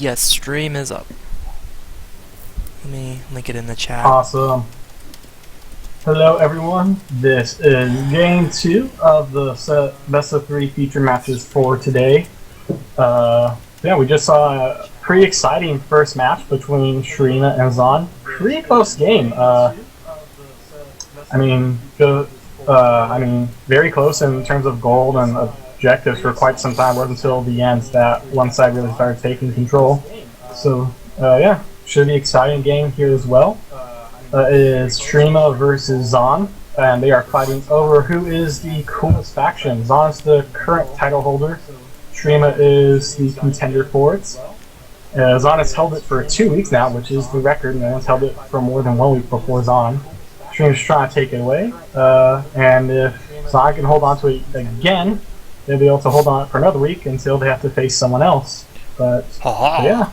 Yes, stream is up. Let me link it in the chat. Awesome. Hello everyone, this is game 2 of the best of 3 feature matches for today. Yeah, we just saw a pretty exciting first match between Shurima and Zaun. Pretty close game. I mean, very close in terms of gold and objectives for quite some time. It wasn't until the end that one side really started taking control. So, yeah, should be an exciting game here as well. It is Shurima versus Zaun, and they are fighting over who is the coolest faction. Zaun is the current title holder. Shurima is the contender for it. Zaun has held it for 2 weeks now, which is the record. No one's held it for more than 1 week before Zaun. Shurima's trying to take it away, and if Zaun can hold on to it again, they'll be able to hold on for another week until they have to face someone else. But yeah.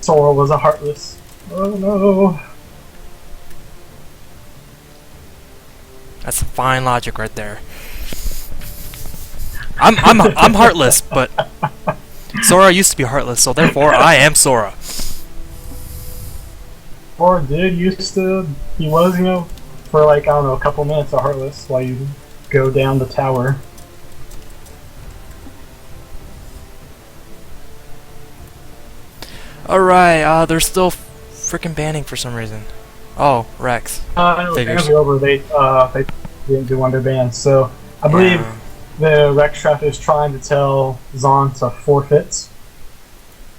Sora was a heartless. Oh no. That's fine logic right there. I'm heartless, but Sora used to be heartless, so therefore I am Sora. Sora did used to. He was, for like, I don't know, a couple minutes of heartless while you go down the tower. Alright, they're still freaking banning for some reason. Oh, Rex. No, bans are over. They didn't do under bans. So I believe the Rex Chef is trying to tell Zaun to forfeit.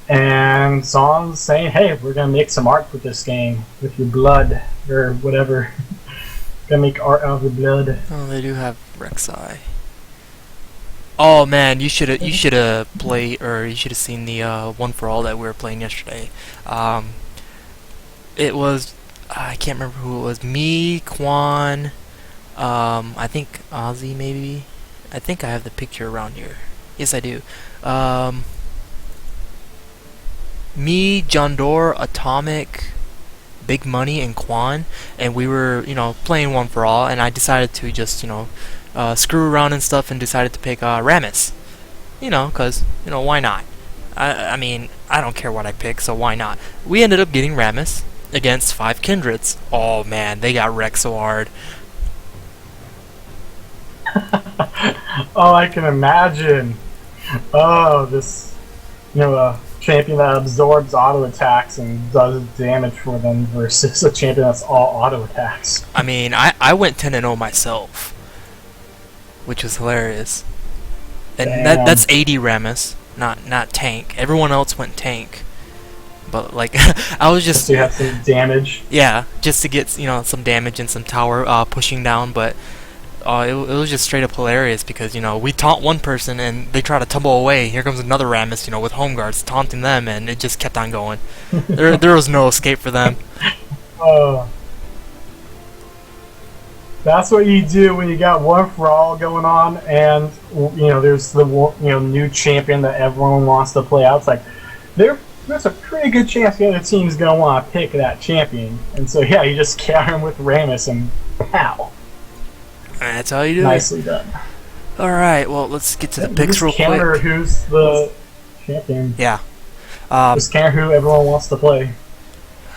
And Zaun's saying, hey, we're going to make some art with this game. With your blood. Or whatever. Gonna make art out of your blood. Oh, they do have Rek'Sai. Oh man, you should have played, or you should have seen the One for All that we were playing yesterday. It was, I can't remember who it was. Me, Quan, I think Ozzy maybe. I think I have the picture around here. Yes, I do. Me, Jondor, Atomic, Big Money, and Quan, and we were, playing One for All, and I decided to just, screw around and stuff, and decided to pick Rammus. Cause why not? I mean, I don't care what I pick, so why not? We ended up getting Rammus against 5 Kindreds. Oh man, they got wrecked so hard. Oh, I can imagine. Oh, this, a champion that absorbs auto attacks and does damage for them versus a champion that's all auto attacks. I mean, I went 10-0 myself, which was hilarious. And that's 80 Rammus, not tank. Everyone else went tank. But like, I was just to have some damage. Yeah, just to get some damage and some tower pushing down. But it was just straight up hilarious because we taunt one person and they try to tumble away. Here comes another Rammus, with home guards taunting them, and it just kept on going. there was no escape for them. That's what you do when you got One for All going on, and there's the new champion that everyone wants to play out. It's like there's a pretty good chance the other team's gonna want to pick that champion, and so yeah, you just counter him with Rammus and pow. That's how you do Nicely done. All right, well let's get to the picks real quick. Counter who's the champion. Yeah. Just counter who everyone wants to play.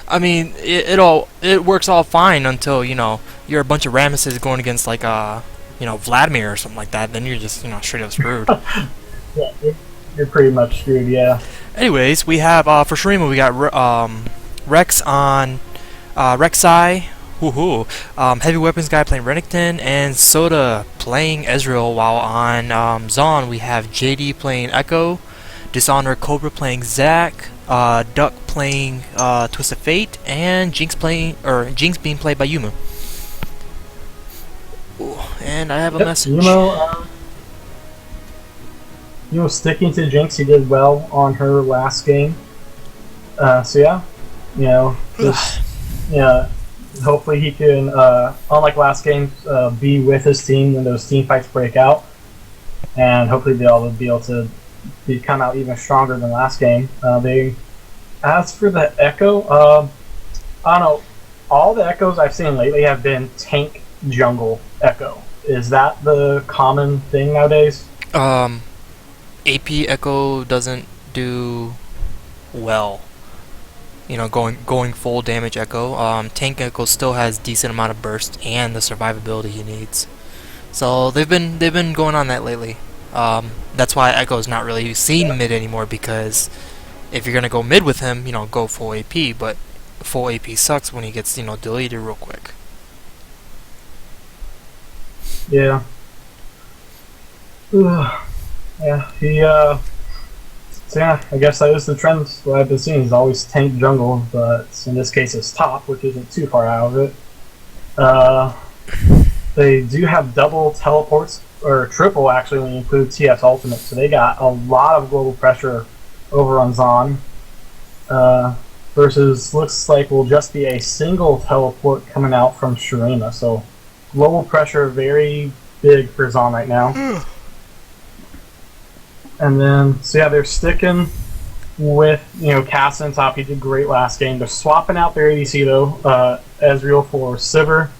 I mean, it works all fine until you're a bunch of Rammuses going against like Vladimir or something like that. Then you're just straight up screwed. Yeah, you're pretty much screwed. Yeah. Anyways, we have for Shurima we got Rex on Rek'Sai, heavy weapons guy playing Renekton, and Soda playing Ezreal. While on Zaun we have JD playing Echo, Dishonored Cobra playing Zac, Duck playing Twist of Fate, and Jinx being played by Yuma. Ooh, and I have a message. Sticking to Jinx, he did well on her last game. So yeah, hopefully he can, unlike last game, be with his team when those team fights break out, and hopefully they'll be able to, come out even stronger than last game. As for the Echo, I don't know. All the Echoes I've seen lately have been tank jungle Echo. Is that the common thing nowadays? Um, AP Echo doesn't do well. Going full damage Echo. Tank Echo still has decent amount of burst and the survivability he needs. So they've been going on that lately. That's why Echo's not really seen mid anymore, because if you're gonna go mid with him, go full AP. But full AP sucks when he gets deleted real quick. Yeah. Ugh. Yeah. So yeah, I guess that is the trend that I've been seeing. Is always tank jungle, but in this case it's top, which isn't too far out of it. They do have double teleports, or triple actually when you include TF's ultimate. So they got a lot of global pressure over on Zaun. Versus looks like will just be a single teleport coming out from Shurima. So global pressure very big for Zaun right now. And then, so yeah, they're sticking with, Cass on top. He did great last game. They're swapping out their ADC though, Ezreal for Sivir.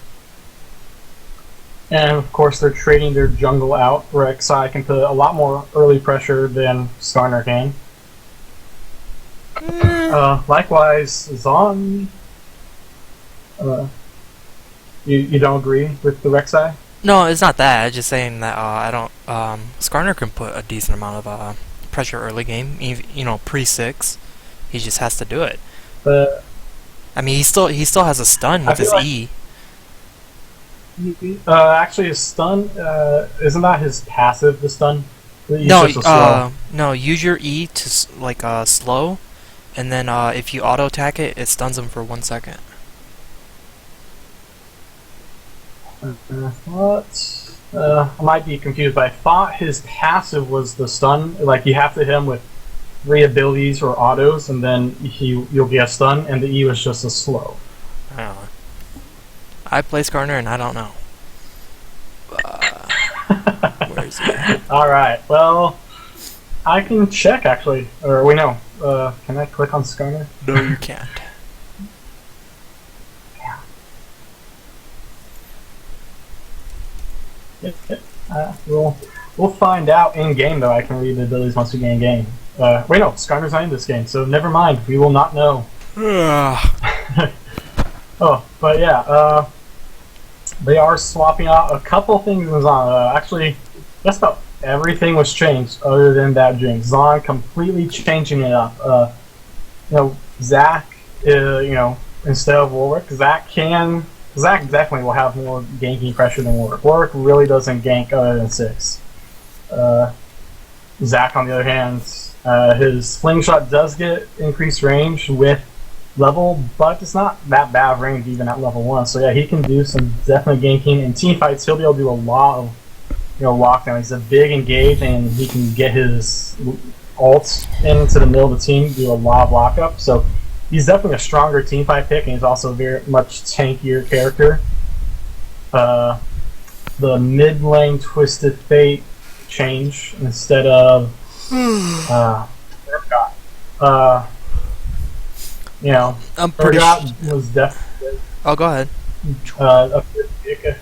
And of course they're trading their jungle out, where Rek'Sai can put a lot more early pressure than Skarner can. Likewise, Zaun. You don't agree with the Rek'Sai? No, it's not that. I'm just saying that I don't. Skarner can put a decent amount of pressure early game. Pre-6, he just has to do it. But I mean, he still has a stun with his E. Actually, his stun isn't that his passive? The stun. No. Use your E to slow, and then if you auto attack it, it stuns him for 1 second. What? I might be confused, but I thought his passive was the stun. Like you have to hit him with 3 abilities or autos, and then you'll get a stun, and the E was just a slow. I don't know. I play Skarner and I don't know. Where is he? All right. Well, I can check actually, or wait, no. Can I click on Skarner? No, you can't. We'll find out in game though. I can read the abilities once we get in game. Wait, no, Skarner's not in this game, so never mind. We will not know. Oh, but yeah, they are swapping out a couple things in Zaun. Actually, just about everything was changed other than that drink. Zaun completely changing it up. Zac, instead of Warwick, Zac definitely will have more ganking pressure than Warwick. Warwick really doesn't gank other than 6. Zac, on the other hand, his slingshot does get increased range with level, but it's not that bad of range even at level 1. So yeah, he can do some definite ganking. In team fights, he'll be able to do a lot of lockdown. He's a big engage, and he can get his ult into the middle of the team, do a lot of lockup. So he's definitely a stronger team fight pick, and he's also a very much tankier character. The mid lane Twisted Fate change instead of I'm pretty was definitely Oh, go ahead. a good pick.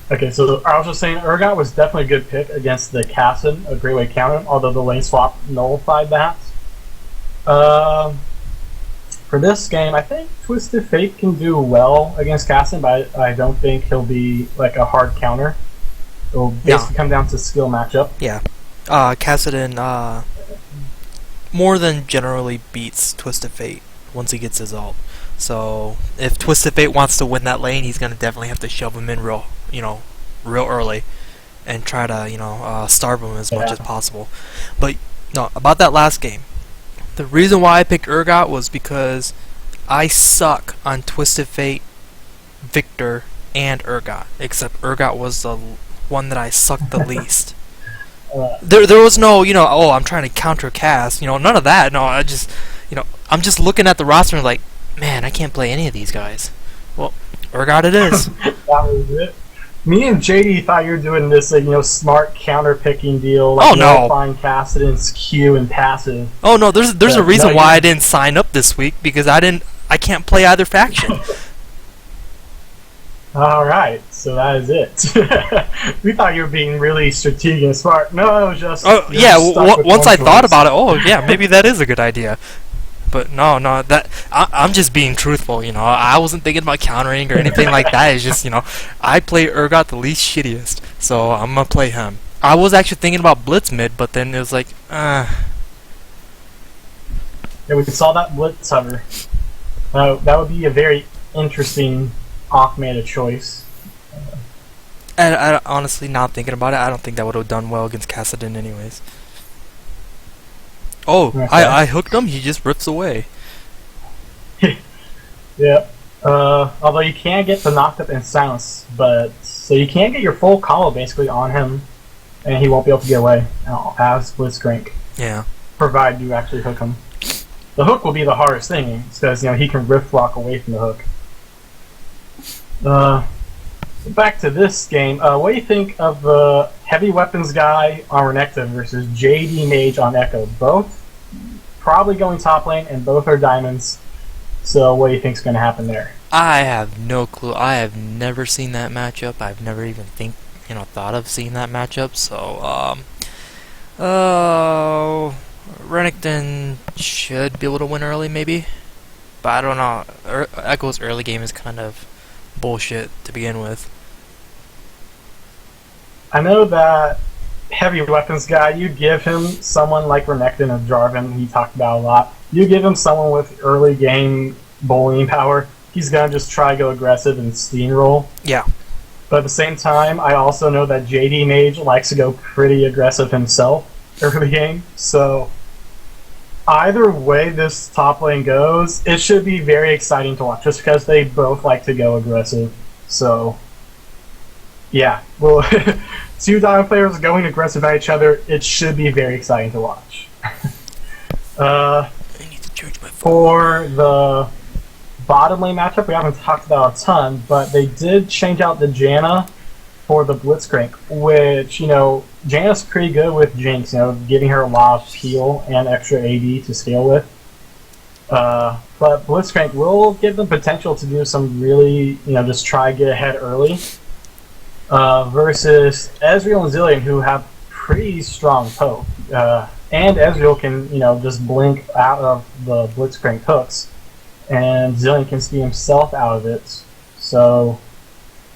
Okay, so I was just saying Urgot was definitely a good pick against the Cassin, a great way to counter him, although the lane swap nullified that. For this game, I think Twisted Fate can do well against Cassin, but I don't think he'll be like a hard counter. It'll basically come down to skill matchup. Yeah. Cassidon more than generally beats Twisted Fate once he gets his ult. So if Twisted Fate wants to win that lane, he's gonna definitely have to shove him in real early, and try to starve him as much as possible. But no, about that last game, the reason why I picked Urgot was because I suck on Twisted Fate, Victor, and Urgot. Except Urgot was the one that I sucked the least. There was no, I'm trying to counter cast, none of that. No, I'm just looking at the roster and like, man, I can't play any of these guys. Well, Urgot it is. That was it. Me and JD thought you were doing this, smart counter picking deal, Oh like no. nullifying Kassadin's Q and passive. Oh no, there's a But no, reason why I didn't sign up this week because I can't play either faction. All right, so that is it. We thought you were being really strategic and smart. No, just Oh you're yeah, just stuck with once one I thought choice. about it, oh yeah, maybe that is a good idea. But no, I'm just being truthful, you know. I wasn't thinking about countering or anything like that. It's just, you know, I play Urgot the least shittiest, so I'm gonna play him. I was actually thinking about Blitz mid, but then it was like, Yeah, we saw that blitz hover. That would be a very interesting off-meta choice. I honestly, not thinking about it, I don't think that would have done well against Kassadin anyways. Oh, Okay. I hooked him, he just rips away. Yeah. Although you can get the knocked up and silence, but so you can get your full combo basically on him, and he won't be able to get away as Blitzcrank, Yeah. provided you actually hook him. The hook will be the hardest thing because he can rift block away from the hook. Back to this game. What do you think of the heavy weapons guy on Renekton versus JD Mage on Echo? Both probably going top lane, and both are diamonds. So what do you think's going to happen there? I have no clue. I have never seen that matchup. I've never even thought of seeing that matchup. So, Renekton should be able to win early, maybe. But I don't know. Echo's early game is kind of bullshit to begin with. I know that heavy weapons guy, you give him someone like Renekton or Jarvan, he talked about a lot. You give him someone with early game bullying power, he's going to just try to go aggressive and steamroll. Yeah. But at the same time, I also know that JD Mage likes to go pretty aggressive himself early game. So either way this top lane goes, it should be very exciting to watch just because they both like to go aggressive. So yeah, well, two diamond players going aggressive at each other, it should be very exciting to watch. I need to charge my phone. For the bottom lane matchup, we haven't talked about a ton, but they did change out the Janna for the Blitzcrank, which, Janna's pretty good with Jinx, giving her a lot of heal and extra AD to scale with. But Blitzcrank will give them potential to do some really, just try to get ahead early. Versus Ezreal and Zillion, who have pretty strong poke. And Ezreal can, just blink out of the Blitzcrank hooks, and Zillion can see himself out of it. So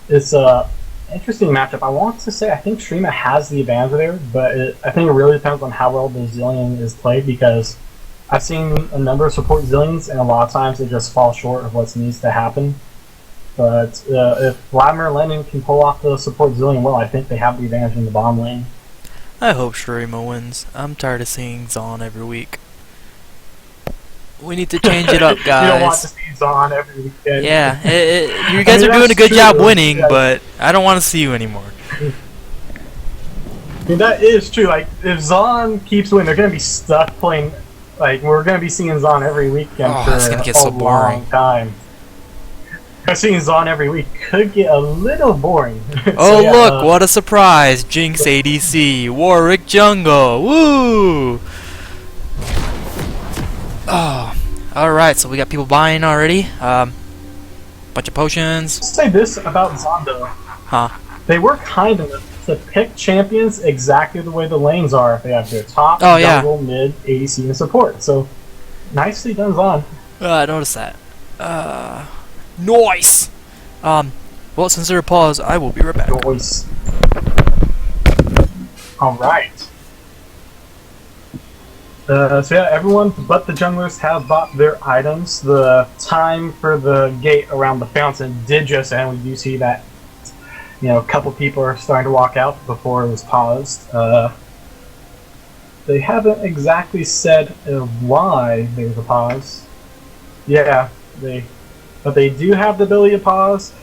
it's a interesting matchup. I want to say I think Shurima has the advantage there, but I think it really depends on how well the Zillion is played, because I've seen a number of support Zillions, and a lot of times they just fall short of what needs to happen. But if Vladimir and Lennon can pull off the support Zillion well, I think they have the advantage in the bottom lane. I hope Shurima wins. I'm tired of seeing Zaun every week. We need to change it up, guys. You don't want to see Zaun every weekend. Yeah, you guys are doing a good true, job winning, yeah. but I don't want to see you anymore. I mean, that is true. Like, if Zaun keeps winning, they're going to be stuck playing. Like, we're going to be seeing Zaun every weekend Oh, for that's gonna get a so boring. long time. Seeing Zaun every week could get a little boring. Oh, yeah, look, what a surprise! Jinx ADC, Warwick Jungle, woo! Oh, alright, so we got people buying already. Bunch of potions. Let's say this about Zaun, though. Huh. They were kind enough to pick champions exactly the way the lanes are. They have their top, Oh, yeah. jungle, mid, ADC, and support. So, nicely done, Zaun. I noticed that. Nice! Well, since there are pause, I will be right back. Choice. Alright. So yeah, everyone but the junglers have bought their items. The time for the gate around the fountain did just end. We do see that, a couple people are starting to walk out before it was paused. They haven't exactly said why there's a pause. Yeah, but they do have the ability to pause,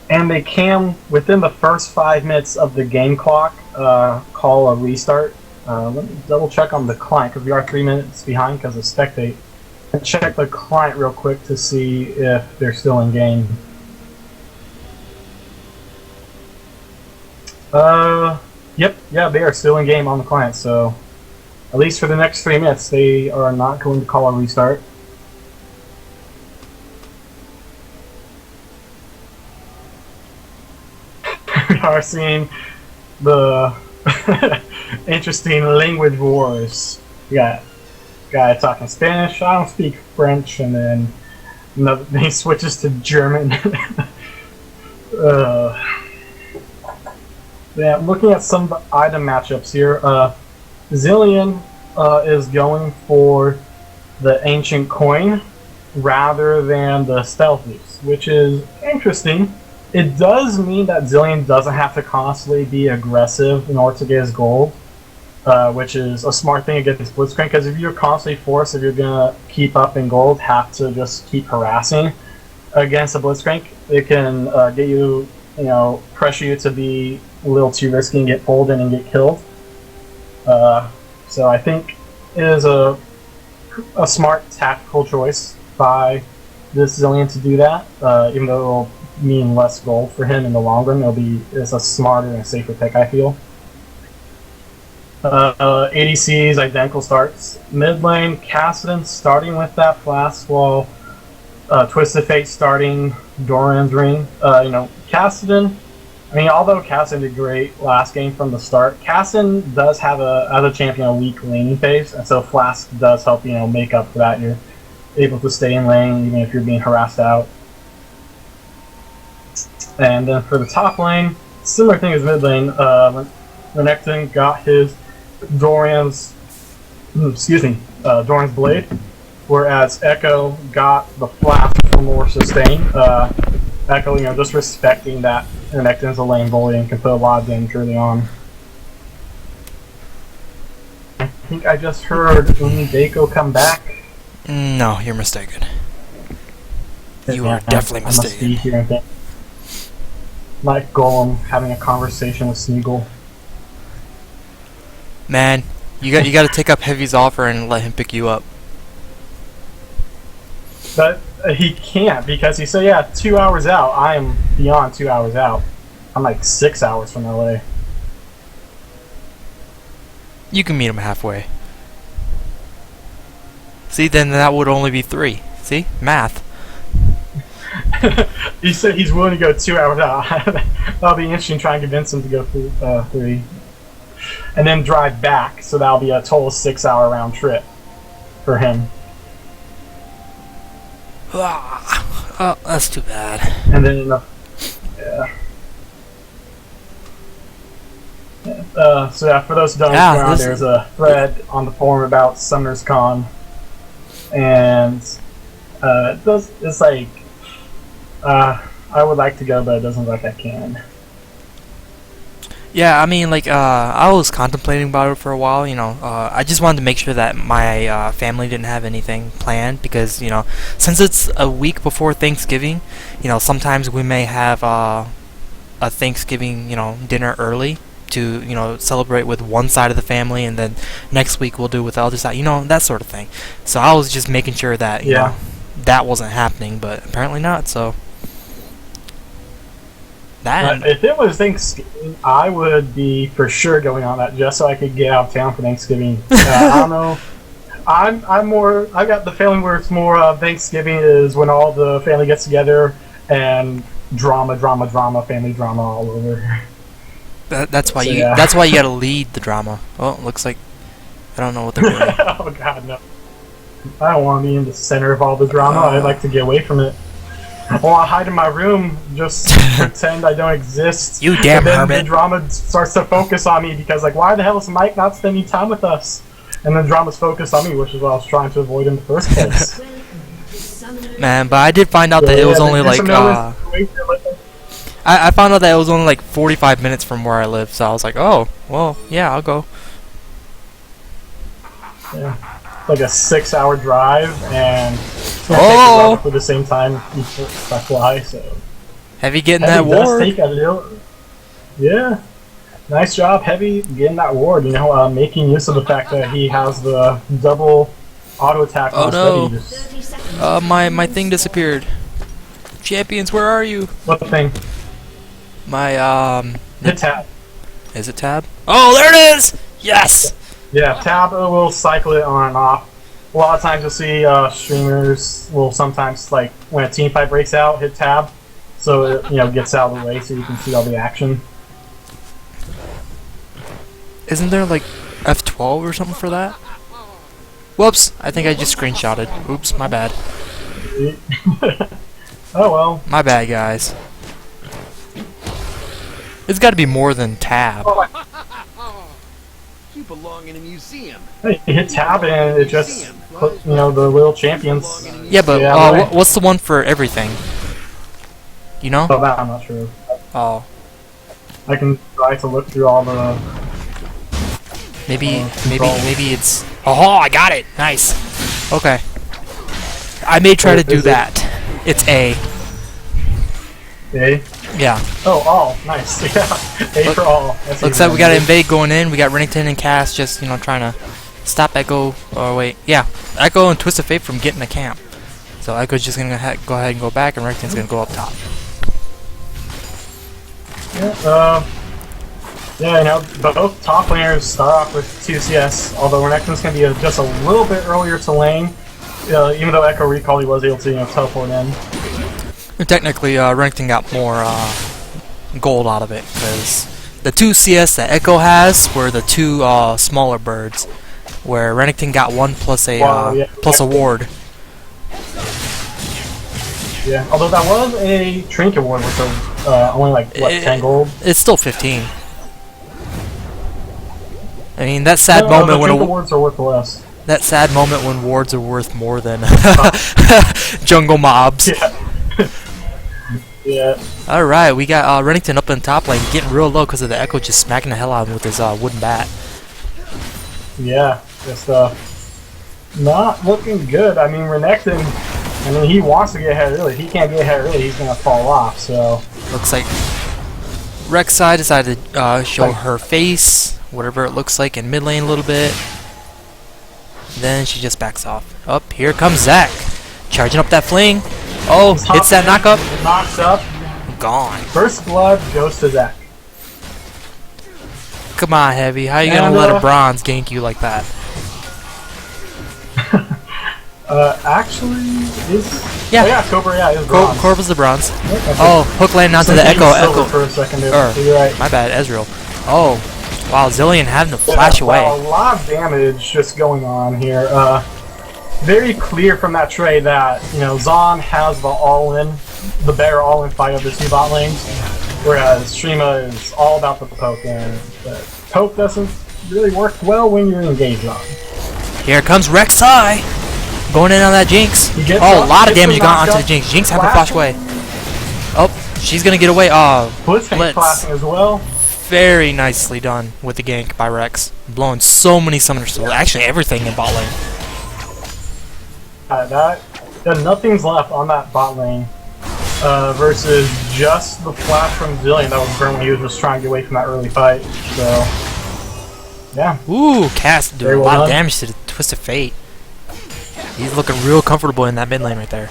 and they can, within the first 5 minutes of the game clock, call a restart. Let me double check on the client, because we are 3 minutes behind because of spectate. Check the client real quick to see if they're still in game. Yep, yeah, they are still in game on the client, so at least for the next 3 minutes, they are not going to call a restart. We are seeing the interesting language wars. We got guy talking Spanish. I don't speak French, and then he switches to German. Yeah, looking at some item matchups here. Zillion is going for the ancient coin rather than the stealth use, which is interesting. It does mean that Zillion doesn't have to constantly be aggressive in order to get his gold, which is a smart thing against Blitzcrank, because if you're constantly forced, if you're going to keep up in gold, have to just keep harassing against a Blitzcrank, it can get you, pressure you to be a little too risky and get pulled in and get killed. So I think it is a smart tactical choice by this Zillion to do that, even though it will mean less gold for him in the long run. It's a smarter and safer pick, I feel. ADC's identical starts. Mid lane, Kassadin starting with that flask, while Twisted Fate starting Doran's ring. Kassadin, although Kassadin did great last game from the start, Kassadin does have as a champion a weak laning phase, and so Flask does help make up for that. You're able to stay in lane even if you're being harassed out. And then for the top lane, similar thing as mid lane. Renekton got his Doran's blade, whereas Echo got the flask for more sustain. Echo, just respecting that Renekton's a lane bully and can put a lot of damage early on. I think I just heard Umideko come back. No, you're mistaken. You are definitely mistaken. I must be here and think. Like Golem having a conversation with Smeagol. Man, you got to take up Heavy's offer and let him pick you up. But he can't, because he said, 2 hours out. I am beyond 2 hours out. I'm like 6 hours from LA. You can meet him halfway. See, then that would only be 3. See? Math. He said he's willing to go 2 hours out. That'll be interesting, trying to convince him to go 3. And then drive back, so that'll be a total 6 hour round trip for him. Oh, that's too bad. And then, for those who don't know, there's a thread on the forum about Summoner's Con, and it's like, I would like to go, but it doesn't look like I can. Yeah, I was contemplating about it for a while, I just wanted to make sure that my family didn't have anything planned, because, since it's a week before Thanksgiving, sometimes we may have a Thanksgiving, dinner early to, celebrate with one side of the family, and then next week we'll do with the other side, that sort of thing. So I was just making sure that, you know, that wasn't happening, but apparently not, so... If it was Thanksgiving, I would be for sure going on that just so I could get out of town for Thanksgiving. I don't know. I got the feeling where it's more Thanksgiving is when all the family gets together and drama, family drama all over. That's why that's why you gotta lead the drama. Oh, looks like I don't know what they're doing. Oh God, no! I don't want to be in the center of all the drama. I'd like to get away from it. Well, I hide in my room, just pretend I don't exist. You damn then hermit. The drama starts to focus on me because, why the hell is Mike not spending time with us? And the drama's focused on me, which is what I was trying to avoid in the first place. Man, but I did find out that it was only I found out that it was only 45 minutes from where I live, so I was like, oh, well, yeah, I'll go. Yeah. Like a 6 hour drive, and it's gonna take for the same time you fly, so... Heavy getting that ward. Take a little... Yeah. Nice job, Heavy, getting that ward, making use of the fact that he has the double auto attack on his no. My thing disappeared. Champions, where are you? What thing? My, Hit tab. Is it tab? Oh, there it is! Yes! Yeah, tab will cycle it on and off. A lot of times you'll see streamers will sometimes, like, when a team fight breaks out, hit tab, so it gets out of the way so you can see all the action. Isn't there like F12 or something for that? Whoops! I think I just screenshotted. Oops, my bad. Oh well. My bad, guys. It's got to be more than tab. You belong in a museum. Hey, you hit tab and it just put, the little champions. Yeah, but what's the one for everything? You know? Oh, that I'm not sure. Oh. I can try to look through all the. Maybe it's. Oh, I got it. Nice. Okay. I may try to do that. It's A. A? Yeah. Oh, all. Nice. Yeah. A for all. Looks like we got Invade going in. We got Rennington and Cass just, trying to stop Echo. Oh, wait. Yeah. Echo and Twist of Fate from getting a camp. So Echo's just going to go ahead and go back, and Rennington's going to go up top. Yeah, both top laners start off with 2 CS, although Rennington's going to be just a little bit earlier to lane, even though Echo recall he was able to teleport in. And technically, Rennington got more gold out of it, because the 2 CS that Echo has were the 2 smaller birds, where Rennington got 1 plus a plus a ward. Yeah, although that was a trinket ward, which was only like, what, 10 gold? It's still 15. I mean, that sad moment when wards are worth less. That sad moment when wards are worth more than jungle mobs. Yeah. Yeah. All right, we got Rennington up in top lane, getting real low because of the Echo just smacking the hell out of him with his wooden bat. Yeah, just not looking good. I mean, Rennington, he wants to get ahead early. If he can't get ahead early, he's gonna fall off. So looks like Rek'Sai decided to show her face, whatever it looks like, in mid lane a little bit. Then she just backs off. Up here comes Zac, charging up that fling. Oh, hits that knockup. Knocks up. Gone. First blood goes to Zac. Come on, Heavy. How you gonna let a bronze gank you like that? Actually, is yeah. Oh, yeah, Cobra, yeah, is bronze. Corva's the bronze. Oh, hook landing onto the Echo. Echo. For a second there. You're right. My bad, Ezreal. Oh, wow, Zillion having to flash away. Wow, a lot of damage just going on here. Very clear from that trade that Zaun has the better all-in fight of the 2 bot lanes, whereas Shurima is all about the poke, and the poke doesn't really work well when you're engaged on. Here comes Rek'Sai, going in on that Jinx. Oh, a lot of damage gone onto the Jinx. Jinx having to flash away. Oh, she's gonna get away. Oh, Blitz flashing as well. Very nicely done with the gank by Rex, blowing so many summoners. Actually, everything in bot lane. Nothing's left on that bot lane versus just the flash from Zillion that was burned when he was just trying to get away from that early fight. So, yeah. Ooh, Cass doing a lot of damage to the Twist of Fate. He's looking real comfortable in that mid lane right there.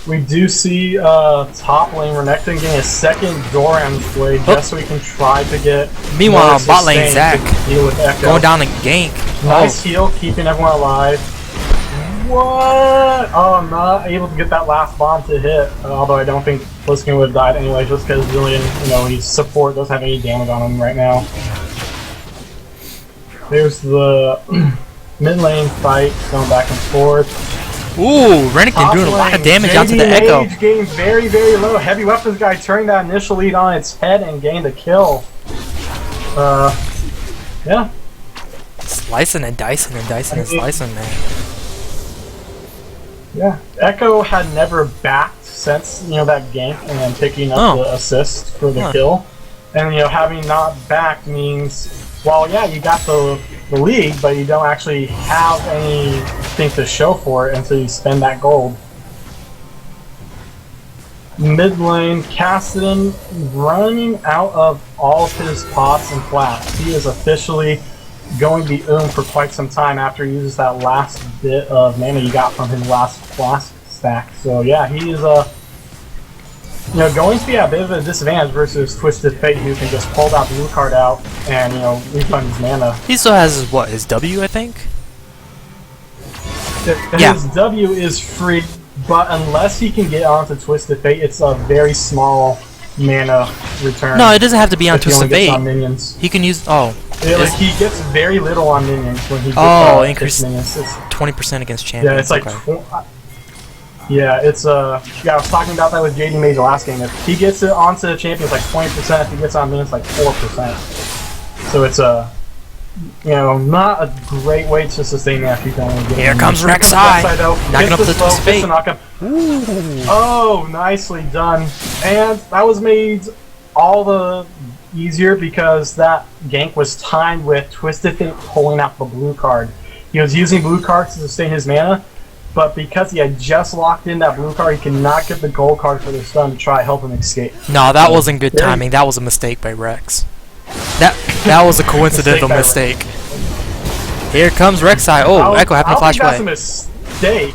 We do see top lane Rennington getting a second Doran's blade just so we can try to get. Meanwhile, on bot lane, Zac going down and gank. Nice heal, keeping everyone alive. What? Oh, I'm not able to get that last bomb to hit. Although I don't think Bliskin would have died anyway, just because Zillion, his support doesn't have any damage on him right now. There's the mid lane fight going back and forth. Ooh, Rennington doing a lot of damage onto the Echo. Getting very, very low. Heavy weapons guy turning that initial lead on its head and gained a kill. Yeah. Slicing and dicing and dicing and slicing, man. Yeah, Echo had never backed since that gank and then picking up the assist for the kill, and having not backed means, well, yeah, you got the lead, but you don't actually have anything to show for it until you spend that gold. Mid lane, Kassadin running out of all of his pots and flasks. He is officially going to be for quite some time after he uses that last bit of mana you got from his last flask stack. So yeah, he is going to be at a bit of a disadvantage versus Twisted Fate, who can just pull that blue card out and refund his mana. He still has his, what, his W, I think? His W is free, but unless he can get onto Twisted Fate, it's a very small mana return. No, it doesn't have to be on Twisted Fate. On minions. He can use. Oh. He gets very little on minions when he gets increase minions. 20% against champions. Yeah, it's like. Okay. Yeah, it's I was talking about that with JD Major last game. If he gets it onto the champions, like 20%. If he gets on minions, like 4%. So it's not a great way to sustain that. If you can only get Here comes Rek'Sai, knocking up the Twisted Fate. Oh, nicely done. And that was made all the easier because that gank was timed with Twisted Fate pulling out the blue card. He was using blue cards to sustain his mana, but because he had just locked in that blue card, he could not get the gold card for the stun to try to help him escape. No, that wasn't good timing. That was a mistake by Rex. That was a coincidental mistake. Here comes Rek'Sai. Oh, Echo happened to flash away. That's a mistake.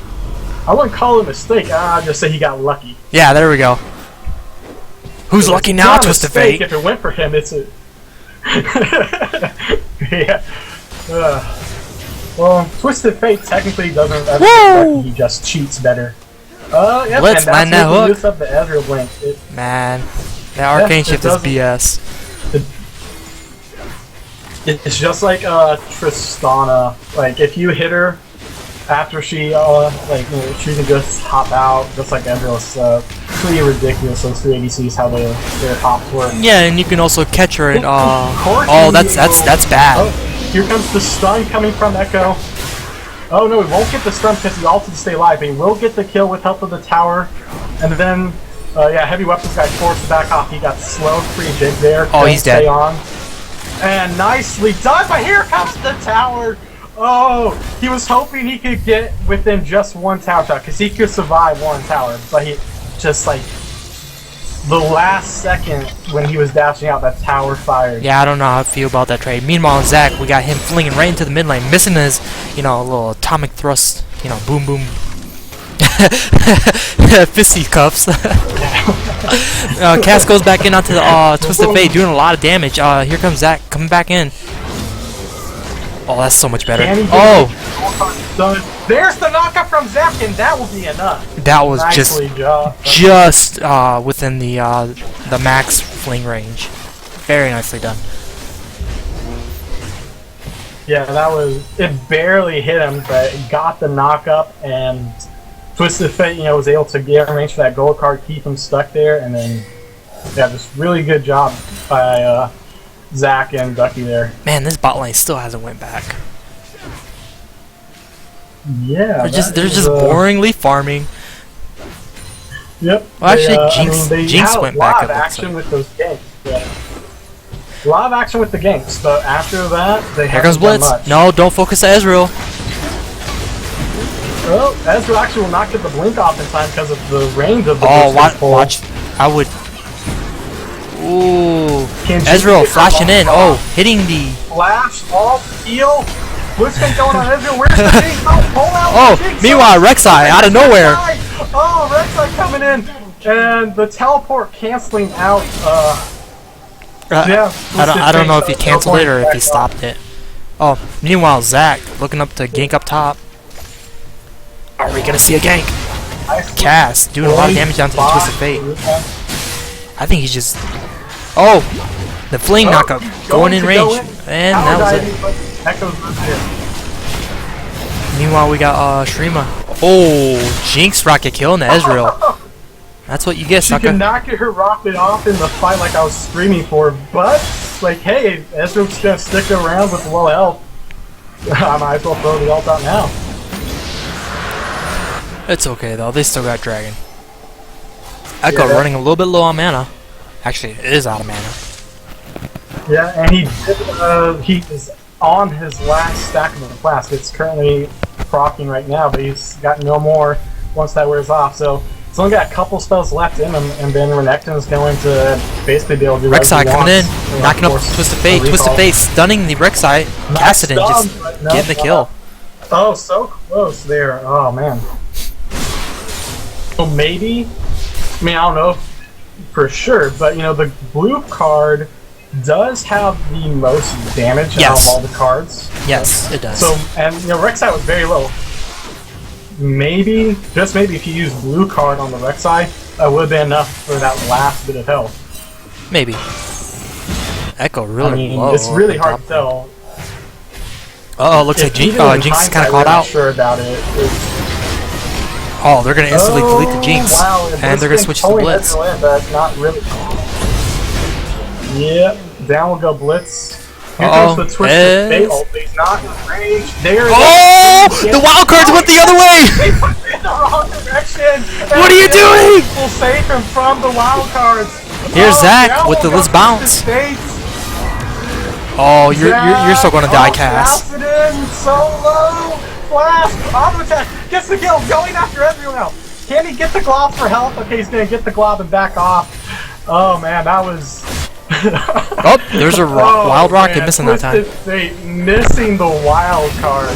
I wouldn't call it a mistake. I'd just say he got lucky. Yeah, there we go. Who's lucky now, Twisted Fate? If it went for him, it's a... yeah. Well, Twisted Fate technically doesn't have lucky, he just cheats better. Yep, Let's land that hook. Use up the Ezreal blink. Man, that arcane shift is BS. It's just like Tristana. Like if you hit her after she she can just hop out, just like Ezreal. It's pretty ridiculous. Those three ADCs, how their hops work. Yeah, and you can also catch her in. That's bad. Oh, here comes the stun coming from Echo. Oh no, he won't get the stun because he ulted to stay alive, but he will get the kill with help of the tower. And then, heavy weapons guy forced back off. He got slowed pretty big there. Oh, he's dead. On. And nicely done, but here comes the tower! Oh, he was hoping he could get within just one tower shot, because he could survive one tower, but he just like, the last second when he was dashing out, that tower fired. Yeah, I don't know how I feel about that trade. Meanwhile, Zach, we got him flinging right into the mid lane, missing his, little atomic thrust, boom boom. Fisticuffs. Cass goes back in onto the Twisted Fate, doing a lot of damage. Here comes Zach coming back in. Oh, that's so much better. Oh! There's the knockup from Zach, and that will be enough. That was just within the max fling range. Very nicely done. Yeah, it barely hit him, but it got the knockup, and Twisted Fate, was able to get in range for that gold card, keep him stuck there, and then, just really good job by Zach and Ducky there. Man, this bot lane still hasn't went back. Yeah, they're just boringly farming. Yep. Well, actually, Jinx went back. A lot of action with those ganks. Yeah. A lot of action with the ganks, but after that, they haven't done much. No, don't focus on Ezreal. Well, Ezreal actually will not get the blink off in time because of the range of the watch. I would. Ooh. Ezreal flashing in. Oh, hitting the. Flash, all heal. What's going on, Ezreal? Where's the Jinx? Oh, pull out the Jinx. Meanwhile, Rek'Sai out of nowhere. Oh, Rek'Sai coming in. And the teleport canceling out. I don't know if he canceled it or if he stopped it. Oh, meanwhile, Zach looking up to gank up top. Are we gonna see a gank? Cass doing a lot of damage down to the Twisted Fate. I think he's just. Oh, the fling knockup going in range, and that was it. Meanwhile, we got Shurima. Oh, Jinx rocket kill in the Ezreal. That's what you get, sucker. She cannot get her rocket off in the fight like I was screaming for, but hey, Ezreal's gonna stick around with low health. I might as well throw the ult out now. It's okay though, they still got Dragon. Echo running a little bit low on mana. Actually, it is out of mana. Yeah, and he is on his last stack of the flask. It's currently proccing right now, but he's got no more once that wears off. So it's only got a couple spells left in him, and then Renekton is going to basically be able to do Rek'Sai coming in, knocking up Twisted Fate. Twisted Fate stunning the Rek'Sai. Kassadin just getting the kill. Oh, so close there. Oh, man. So maybe, I don't know. for sure. But you know, the blue card does have the most damage out of Yes. all the cards. Yes, it does. So, and you know, Rek'Sai was very low. Maybe, just maybe, if you use blue card on the Rek'Sai, that would have been enough for that last bit of health. Maybe. Echo really I mean, low. it's really at the hard top. to tell. Oh, looks like Jinx is kind of caught out. Sure about it. Oh, they're gonna instantly delete the Jinx, Wow, and they're gonna switch to Blitz. But not really. Yep, down will go Blitz. Here Uh-oh. comes the Twisted Fate ult. He's not in range. There it Oh! is. The wild cards went the other way! They went in the wrong direction. What are you doing? Will save him from the wild cards. Here's Zach down with the will let's go bounce. Twisted Fate. Oh, you're still gonna die, Cass. Cass it in, so low. Blast, auto attack, gets the kill, going after Ezreal now. Can he get the glob for health? Okay, he's gonna get the glob and back off. Oh man, that was. Oh, there's a wild rocket man. missing that time. Twisted Fate missing the wild cards.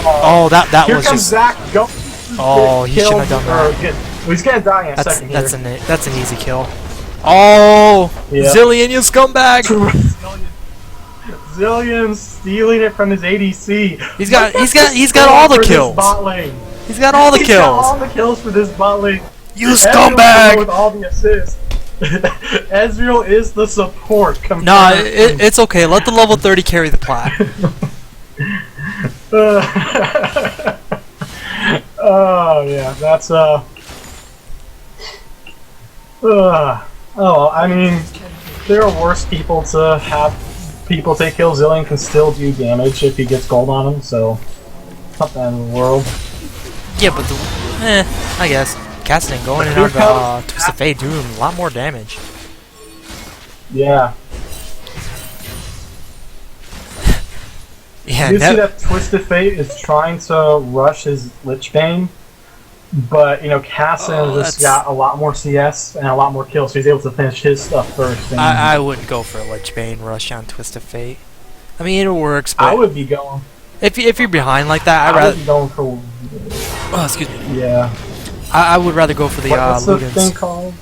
Oh, that Here was comes just. Zach. Go. Oh, he shouldn't have done that. He's gonna die in a second That's here. that's an easy kill. Oh, Yeah. Zillion, you scumbag! Zillion stealing it from his ADC. He's got all the For this kills. bot lane. He's got all the He's got all kills. the kills for this bot lane. You Ezreal's scumbag! with all the assists. Ezreal is the support. Nah, it's okay. Let the level 30 carry the plat. Oh yeah, that's oh, I mean, there are worse people to have people take kills. Zillion can still do damage if he gets gold on him, so not the end of the world. Yeah, but I guess Cassidy going in on the Twisted Fate doing a lot more damage. Yeah. Yeah, You see that Twisted Fate is trying to rush his Lich Bane, but you know Cassin just got a lot more CS and a lot more kills, so he's able to finish his stuff first. And I wouldn't go for a Lich Bane rush on Twisted Fate. I mean, it works, but I would be going. if you're behind like that, I would be going for. Oh, excuse me. Yeah. I would rather go for the What's the Ludens. thing called?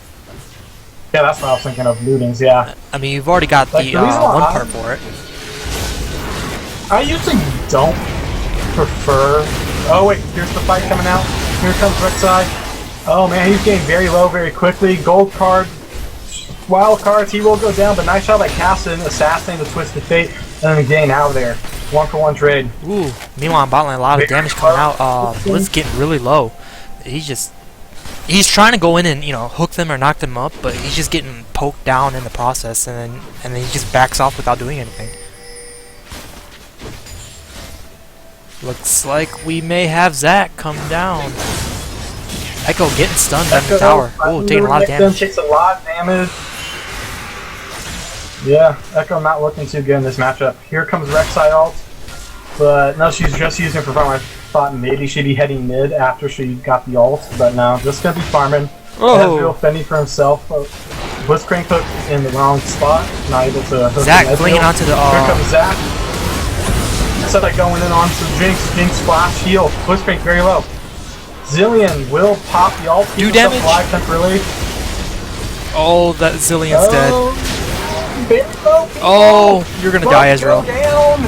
Yeah, that's what I was thinking of. Ludens. Yeah. I mean, you've already got Like, the the reason why one I- part for it. I usually don't prefer. Oh wait, here's the fight coming out. Here comes Rek'Sai. Oh man, he's getting very low very quickly. Gold card, wild cards. He will go down, but nice shot by Cassin, assassinating the Twisted Fate, and then getting out of there. 1-for-1 trade. Ooh. Meanwhile, on bot lane, a lot of damage coming out. Blitz getting really low. He's trying to go in and hook them or knock them up, but he's just getting poked down in the process, and then he just backs off without doing anything. Looks like we may have Zac come down. Echo getting stunned on the tower. Oh, taking a lot of damage. Takes a lot of damage. Yeah, Echo not looking too good in this matchup. Here comes Rek'Sai ult, but no, she's just using it for farm. I thought maybe she'd be heading mid after she got the ult, but no, just gonna be farming. Ezreal fending for himself. Blitzcrank hook in the wrong spot, not able to hook Zac Ezreal. flinging onto the. Here comes Zac. Instead of going in onto Jinx splash heal. Blitzcrank very low. Zillion will pop the ult. Do keep damage. himself alive temporarily. Oh, that Zillion's dead. Very low. Oh, you're gonna die, Ezreal. Go down.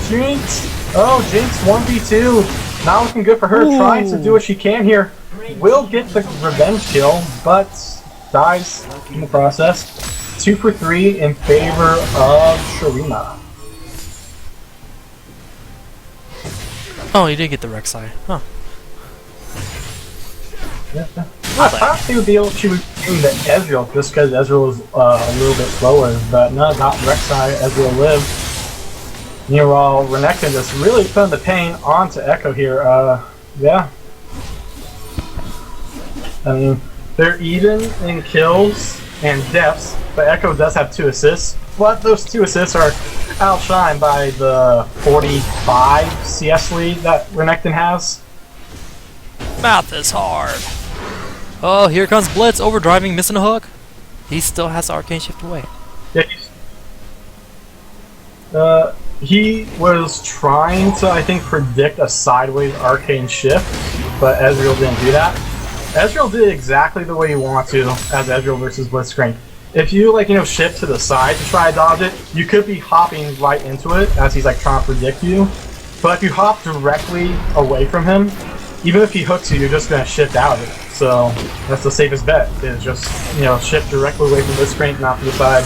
Jinx. Oh, Jinx 1v2. Not looking good for her. Ooh. Trying to do what she can here. Will get the revenge kill, but dies in the process. 2 for 3 in favor of Shurima. Oh, you did get the Rek'Sai. Huh. Yeah. I thought she would be able to do the Ezreal just because Ezreal was a little bit slower, but no, got Rek'Sai, Ezreal lived. Meanwhile, Renekton just really putting the pain onto Echo here. Yeah. I mean, they're even in kills and deaths, but Echo does have 2 assists. But those 2 assists are outshined by the 45 CS lead that Renekton has. Mouth is hard. Oh, here comes Blitz, overdriving, missing a hook. He still has Arcane Shift away. Yeah, he was trying to, I think, predict a sideways Arcane Shift, but Ezreal didn't do that. Ezreal did exactly the way you want to as Ezreal versus Blitzcrank. If you shift to the side to try to dodge it, you could be hopping right into it as he's like trying to predict you. But if you hop directly away from him, even if he hooks you, you're just gonna shift out of it. So that's the safest bet, is just shift directly away from Blitzcrank, not to the side.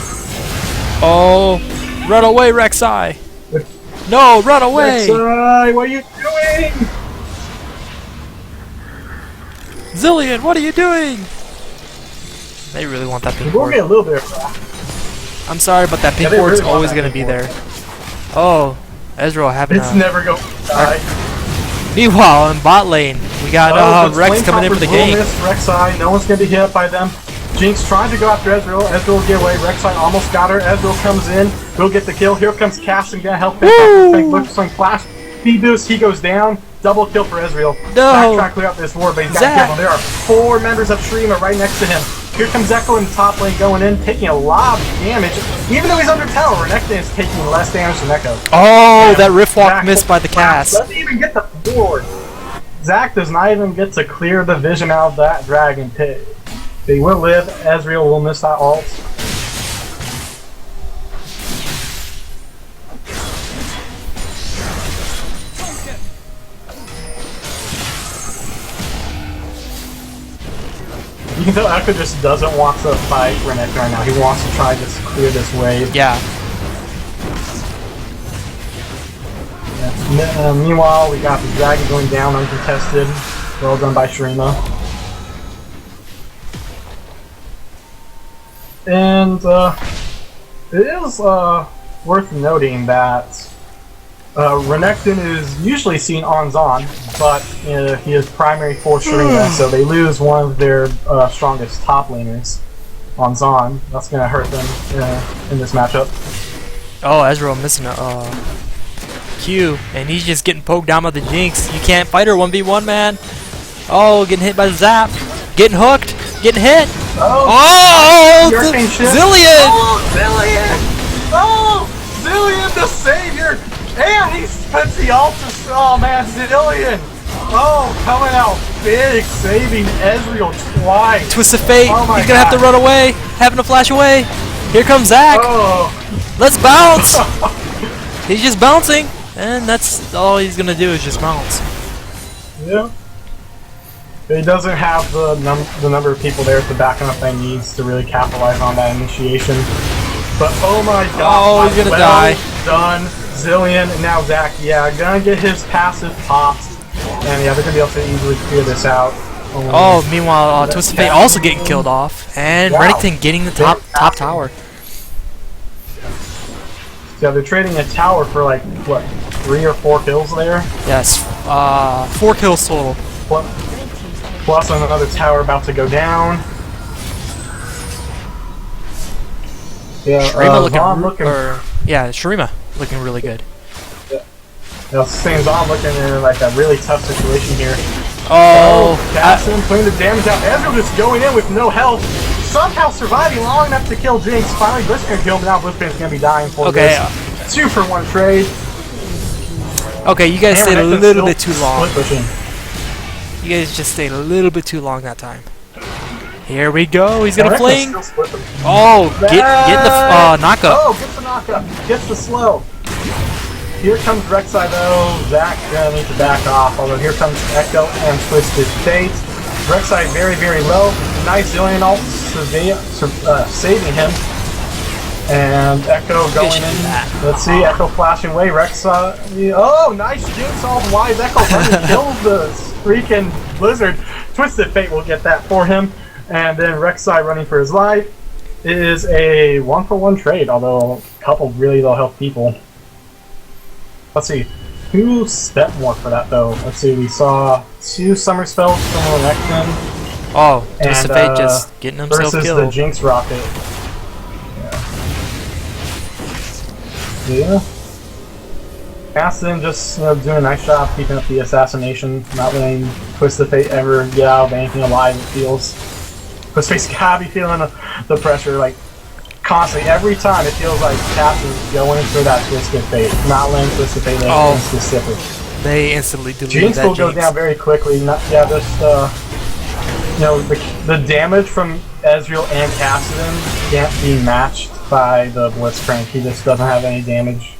Oh, run away, Rek'Sai! No, run away! Rek'Sai, what are you doing? Zillion, what are you doing? They really want that pink We'll ward. get a little bit of I'm sorry, but that pink they ward's really want always that gonna pink be there. Oh, Ezreal having It's a... never going to die. Meanwhile, in bot lane, we got Rex coming in for the game. Rek'Sai, no one's going to be hit by them. Jinx trying to go after Ezreal. Ezreal will get away. Rek'Sai almost got her. Ezreal comes in. Will get the kill. Here comes Cash and gonna help pick up the Blitzcrank flash. Speed boost. He goes down. Double kill for Ezreal. No. Backtrack clear out this ward, but he's got to kill. There are 4 members of Shurima right next to him. Here comes Echo in the top lane going in, taking a lot of damage. Even though he's under tower, Renekton is taking less damage than Echo. Oh, And that Rift Walk Zac missed by the cast. doesn't even get the board. Zac does not even get to clear the vision out of that dragon pit. They will live. Ezreal will miss that ult. You can tell Echo just doesn't want to fight Renekton right now. He wants to try to just clear this wave. Yeah. Meanwhile, we got the dragon going down uncontested. Well done by Shurima. And it is worth noting that Renekton is usually seen on Zaun, but he is primary for Shurima, so they lose one of their strongest top laners on Zaun. That's going to hurt them in this matchup. Oh, Ezreal missing a Q, and he's just getting poked down by the Jinx. You can't fight her 1v1, man. Oh, getting hit by the Zap. Getting hooked. Getting hit. Oh, Zillion! Oh, Zillion! Oh, Zillion the savior! And he spends the ultra. Oh man, Zillion! Oh, coming out big, saving Ezreal twice. Twist of fate. Oh my He's gonna have to run away. Having to flash away. Here comes Zac. Oh. Let's bounce. He's just bouncing, and that's all he's gonna do is just bounce. Yeah. He doesn't have the number of people there to back him up that he needs to really capitalize on that initiation. But oh my god! Oh, he's gonna die. Done, Zillion, and now Zac. Yeah, gonna get his passive popped, and yeah, they're gonna be able to easily clear this out. Oh, meanwhile, Twisted Fate also getting killed off, and Renekton getting the top tower. Yeah, they're trading a tower for like what, 3 or 4 kills there. Yes, 4 kills total. Plus another tower about to go down. Yeah, Shurima Shurima looking really good. Yeah, same Zaun looking in like a really tough situation here. Oh, Cassin putting the damage out. Ezreal just going in with no health. Somehow surviving long enough to kill Jinx. Finally, Blitzcrank killed him. Now Blitzcrank's gonna be dying for this. 2-for-1 trade. Okay, you guys stayed a little bit too long. Pushing. You guys just stayed a little bit too long that time. Here we go. He's gonna fling. Oh, get the knockup. Oh, gets the knockup. Gets the slow. Here comes Rek'Sai though. Zac gonna need to back off. Although here comes Echo and Twisted Fate. Rek'Sai very, very low. Nice Zillion ult saving him. And Echo going in. Let's see, Echo flashing away. Rek'Sai. Oh, nice Jinx ult. Why is Echo running? Kills the freaking Blizzard. Twisted Fate will get that for him. And then Rek'Sai running for his life. It is a 1-for-1 trade, although a couple really low health people. Let's see. Who spent more for that though? Let's see, we saw 2 summer spells from Renekton. Oh, Twisted Fate just getting himself versus killed. The Jinx rocket. Yeah. Cassin just doing a nice job keeping up the assassination, not letting Twisted Fate ever get out of anything alive, it feels. Twisted Fate's gotta be feeling the pressure, like, constantly. Every time it feels like Cassin's going for that Twisted Fate, not letting Twisted Fate in specific. They instantly deleted Jinx that will go down very quickly. Just the damage from Ezreal and Kassadin can't be matched by the Blitzcrank. He just doesn't have any damage.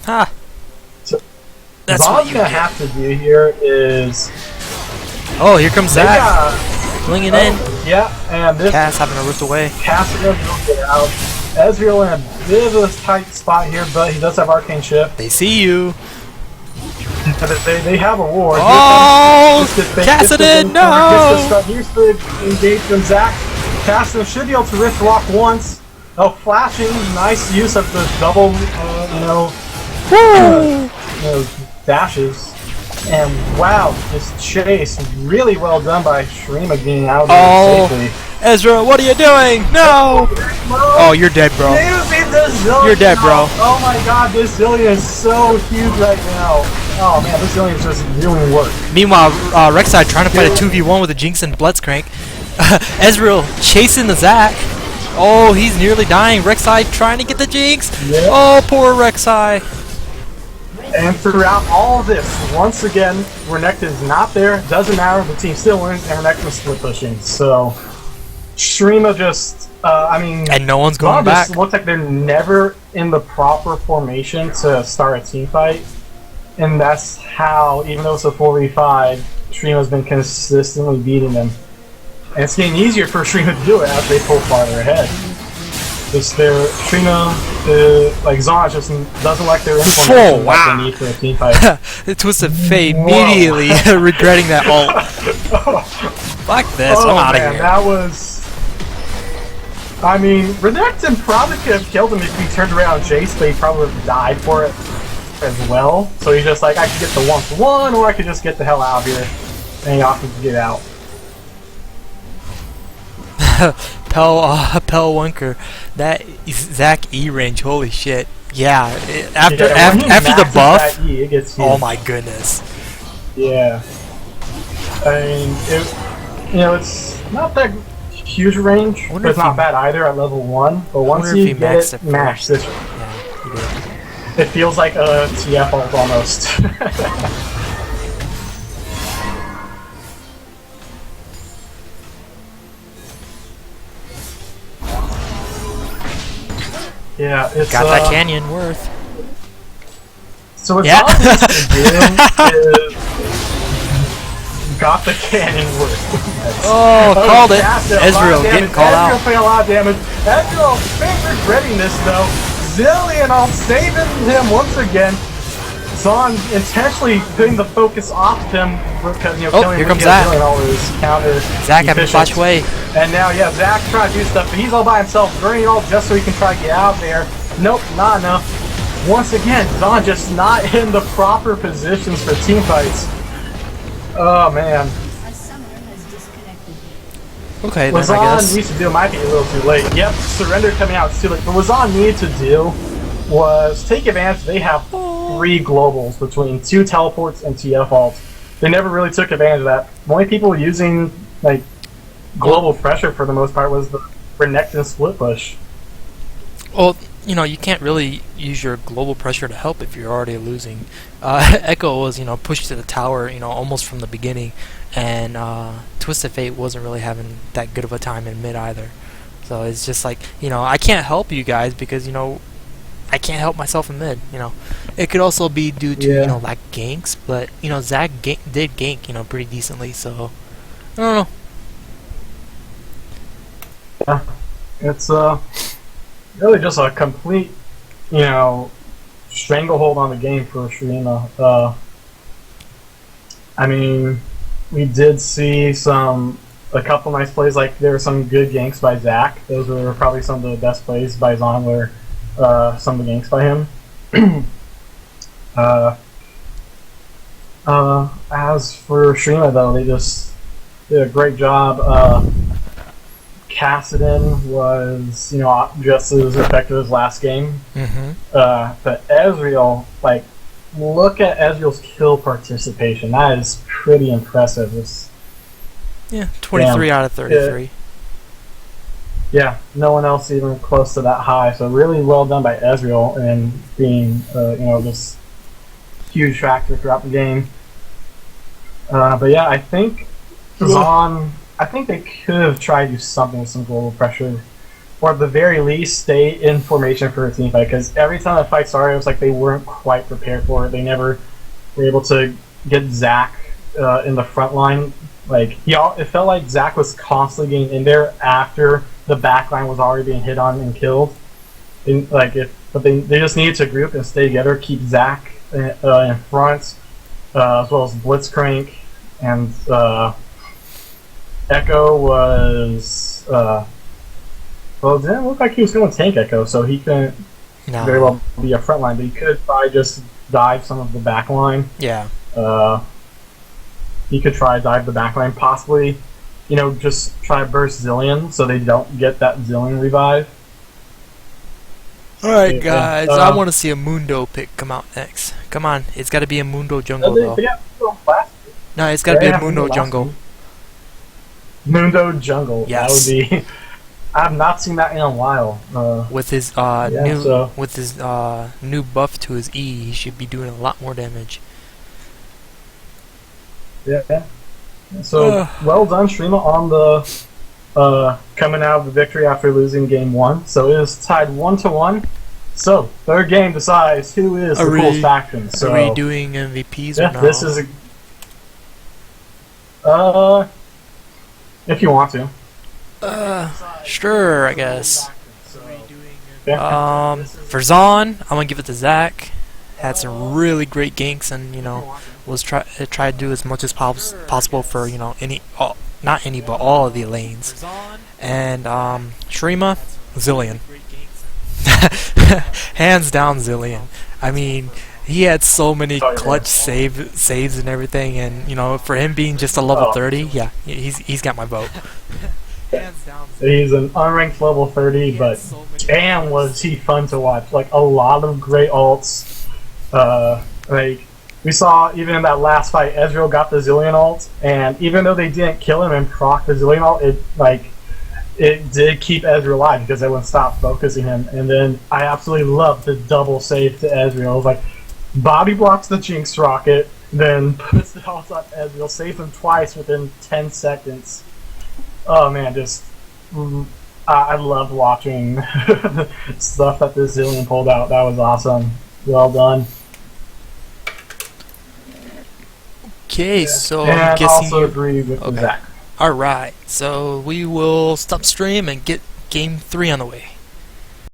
Ha! So, That's all what I'm you gonna get. have to do here is Oh, here comes they Zac. got, Flinging in. yeah, and this Cass having a rift away. Kassadin will get out. Ezreal in a bit of a tight spot here, but he does have Arcane Shift. They see you. They have a ward. Oh! Kassadin, no! Here's the engage from Zac. Kassadin should be able to rift walk once. Oh, flashing. Nice use of the double, dashes. And wow, this chase really well done by Shurima getting out of there safely. Ezra, what are you doing? No! Oh, you're dead, bro. You're dead, bro. Oh my god, this Zillion is so huge right now. Oh man, this Zillion is just doing work. Meanwhile, Rek'Sai trying to fight a 2v1 with a Jinx and Blitzcrank. Ezreal chasing the Zac. Oh, he's nearly dying. Rek'Sai trying to get the Jinx. Yeah. Oh, poor Rek'Sai. And throughout all this, once again, Renekton is not there. Doesn't matter. The team still wins, and Renekton is split pushing. So, Shurima just, And no one's going back. just looks like they're never in the proper formation to start a team fight. And that's how, even though it's a 4v5, Shurima's been consistently beating them. And it's getting easier for Shurima to do it as they pull farther ahead. Just their Shurima, like Zaun just doesn't like their information that they need for a team fight. The Twisted Fate immediately regretting that ult. Fuck this, I'm out of here. That was... I mean, Renekton probably could have killed him if he turned around Jace, but he probably would have died for it as well. So he's just like, I could get the 1-for-1, or I could just get the hell out of here. And he opted to get out. Pel Wunker, that Zac E range, holy shit. Yeah, after the buff, E, it gets huge. oh my goodness. Yeah. I mean, it's not that huge range, but it's not bad either at level 1. But once you get it maxed, this, yeah, he did. it feels like a TF ult almost. Yeah, it's got that canyon worth. So what Zaun needs to do is got the canyon worth. Oh, called it. Ezreal getting called out. Ezreal putting a lot of damage. Ezreal favorite readiness though. Zillion all saving him once again. Zaun intentionally putting the focus off him because killing here him comes Zac. all his counter. Zac having flash away. And now, yeah, Zac trying to do stuff, but he's all by himself, burning all just so he can try to get out there. Nope, not enough. Once again, Zaun just not in the proper positions for team fights. Oh man. Okay, What then I guess. Zaun needs to do might be a little too late. Yep, surrender coming out too late. But what Zaun needed to do was take advantage. They have 3 globals between 2 teleports and TF ults. They never really took advantage of that. The only people using like global pressure for the most part was the Renekton split push. Well, you can't really use your global pressure to help if you're already losing. Echo was, pushed to the tower, almost from the beginning, and Twisted Fate wasn't really having that good of a time in mid either. So it's just like, I can't help you guys because, I can't help myself in mid, It could also be due to, like ganks, but, Zac did gank, pretty decently, so I don't know. Yeah, it's really just a complete, stranglehold on the game for Shurima. I mean, we did see a couple nice plays. Like there were some good ganks by Zac. Those were probably some of the best plays by Zaun. Were some of the ganks by him. As for Shurima, though, they just did a great job. Kassadin was, just as effective as last game. Mm-hmm. But Ezreal, look at Ezreal's kill participation. That is pretty impressive. Yeah, 23 out of 33. Yeah, no one else even close to that high. So really well done by Ezreal and being, just huge factor throughout the game. But yeah, I think Zaun. I think they could have tried to do something with some global pressure, or at the very least, stay in formation for a team fight. Because every time the fight started, it was like they weren't quite prepared for it. They never were able to get Zach in the front line. Like it felt like Zach was constantly getting in there after the back line was already being hit on and killed. But they just needed to group and stay together, keep Zach in front, as well as Blitzcrank and Echo was. Well, it didn't look like he was going to tank Echo, so he couldn't very well be a front line, but he could probably just dive some of the back line. Yeah. He could try to dive the back line, possibly, just try to burst Zillion so they don't get that Zillion revive. Alright, guys, I want to see a Mundo pick come out next. Come on, it's got to be a Mundo jungle, though. No, it's got to be a Mundo jungle. Mundo jungle. Yes. That would be. I've not seen that in a while. With his new buff to his E, he should be doing a lot more damage. Yeah. So well done, Shurima, on the coming out of the victory after losing game 1. So it is tied 1-1. So third game decides who is the coolest faction. So are we doing MVPs or not? This is if you want to. Sure, I guess. Yeah. For Zaun, I'm gonna give it to Zach. Had some really great ganks, and was try to do as much as possible for not any but all of the lanes. And Shurima, Zillion. Hands down, Zillion. I mean, he had so many clutch saves and everything, and for him being just a level 30, yeah, he's got my vote. He's an unranked level 30, but damn was he fun to watch. Like, a lot of great ults. Like, we saw even in that last fight, Ezreal got the Zillion ult, and even though they didn't kill him and proc the Zillion ult, it did keep Ezreal alive because everyone stopped focusing him. And then I absolutely loved the double save to Ezreal. It was like, body blocks the Jinx rocket, then puts the ult on Ezreal, saves him twice within 10 seconds. Oh man, I loved watching the stuff that this Zillion pulled out. That was awesome. Well done. Okay, so and I'm guessing also agree with Zach. Alright, so we will stop stream and get game 3 on the way.